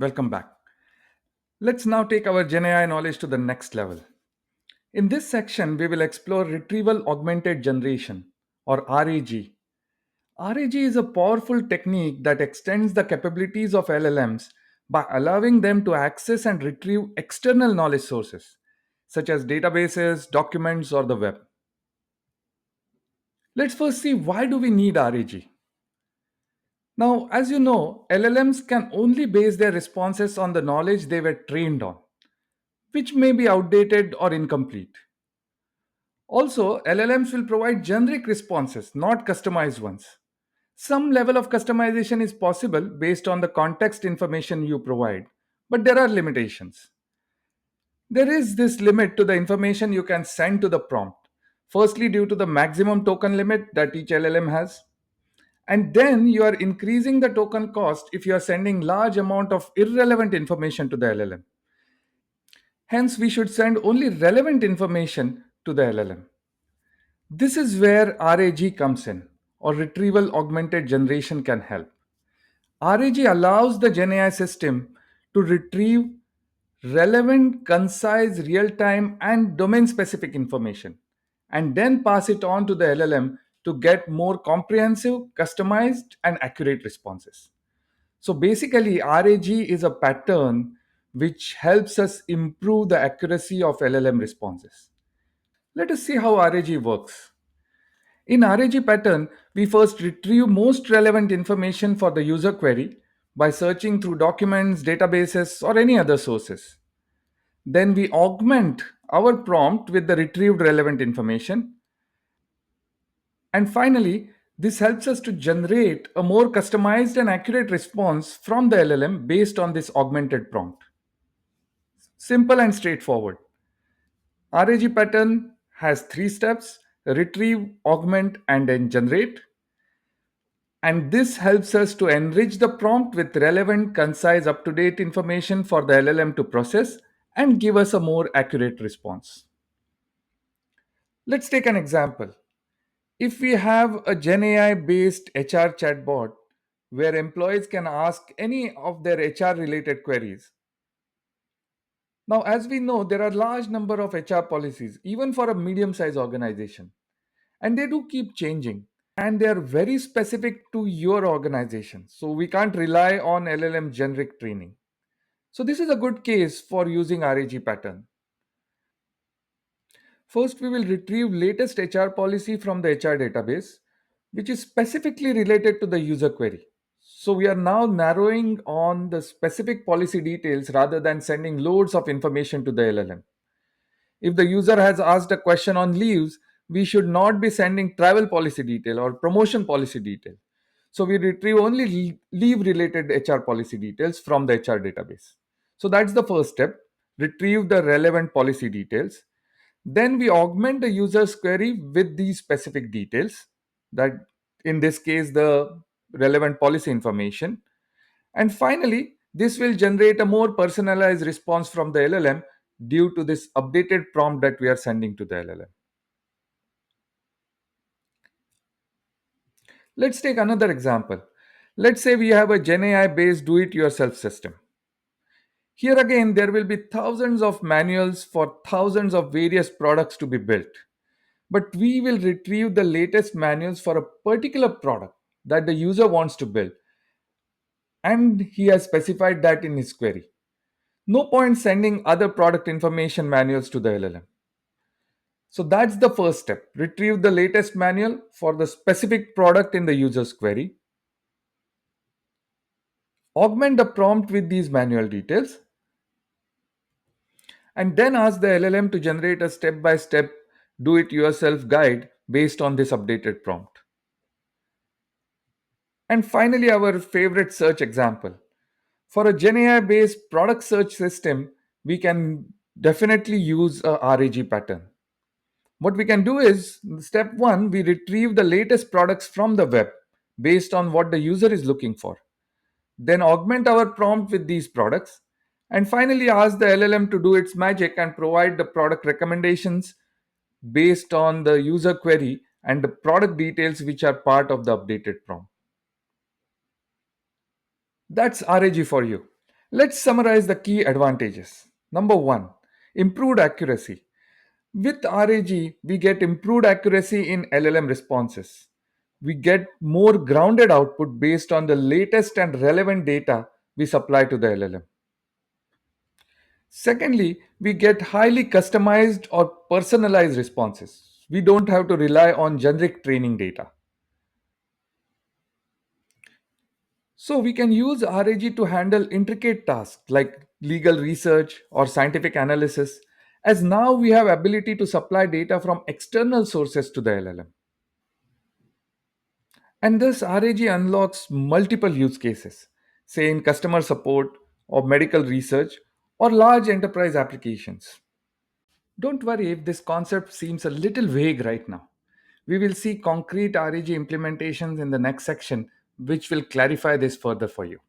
Welcome back. Let's now take our GenAI knowledge to the next level. In this section, we will explore Retrieval Augmented Generation or RAG. RAG is a powerful technique that extends the capabilities of LLMs by allowing them to access and retrieve external knowledge sources, such as databases, documents, or the web. Let's first see why do we need RAG. Now, as you know, LLMs can only base their responses on the knowledge they were trained on, which may be outdated or incomplete. Also, LLMs will provide generic responses, not customized ones. Some level of customization is possible based on the context information you provide, but there are limitations. There is this limit to the information you can send to the prompt. Firstly, due to the maximum token limit that each LLM has, and then you are increasing the token cost if you are sending large amount of irrelevant information to the LLM. Hence, we should send only relevant information to the LLM. This is where RAG comes in, or Retrieval Augmented Generation can help. RAG allows the GenAI system to retrieve relevant, concise, real time, and domain specific information, and then pass it on to the LLM to get more comprehensive, customized, and accurate responses. So basically, RAG is a pattern which helps us improve the accuracy of LLM responses. Let us see how RAG works. In RAG pattern, we first retrieve most relevant information for the user query by searching through documents, databases, or any other sources. Then we augment our prompt with the retrieved relevant information. And finally, this helps us to generate a more customized and accurate response from the LLM based on this augmented prompt. Simple and straightforward. RAG pattern has three steps: retrieve, augment, and then generate. And this helps us to enrich the prompt with relevant, concise, up to date information for the LLM to process and give us a more accurate response. Let's take an example. If we have a GenAI based HR chatbot where employees can ask any of their HR related queries. Now, as we know, there are large number of HR policies, even for a medium sized organization, and they do keep changing. And they are very specific to your organization. So we can't rely on LLM generic training. So this is a good case for using RAG pattern. First, we will retrieve latest HR policy from the HR database, which is specifically related to the user query. So we are now narrowing on the specific policy details rather than sending loads of information to the LLM. If the user has asked a question on leaves, we should not be sending travel policy detail or promotion policy detail. So we retrieve only leave related HR policy details from the HR database. So that's the first step. Retrieve the relevant policy details. Then we augment the user's query with these specific details, that in this case, the relevant policy information. And finally, this will generate a more personalized response from the LLM due to this updated prompt that we are sending to the LLM. Let's take another example. Let's say we have a GenAI based do it yourself system. Here again, there will be thousands of manuals for thousands of various products to be built. But we will retrieve the latest manuals for a particular product that the user wants to build, and he has specified that in his query. No point sending other product information manuals to the LLM. So that's the first step. Retrieve the latest manual for the specific product in the user's query. Augment the prompt with these manual details. And then ask the LLM to generate a step by step do it yourself guide based on this updated prompt. And finally, our favorite search example. For a GenAI based product search system, we can definitely use a RAG pattern. What we can do is step one, we retrieve the latest products from the web based on what the user is looking for. Then augment our prompt with these products. And finally, ask the LLM to do its magic and provide the product recommendations based on the user query and the product details which are part of the updated prompt. That's RAG for you. Let's summarize the key advantages. Number one, improved accuracy. With RAG, we get improved accuracy in LLM responses. We get more grounded output based on the latest and relevant data we supply to the LLM. Secondly, we get highly customized or personalized responses. We don't have to rely on generic training data. So we can use RAG to handle intricate tasks like legal research or scientific analysis, as now we have ability to supply data from external sources to the LLM. And thus RAG unlocks multiple use cases, say in customer support or medical research or large enterprise applications. Don't worry if this concept seems a little vague right now. We will see concrete RAG implementations in the next section, which will clarify this further for you.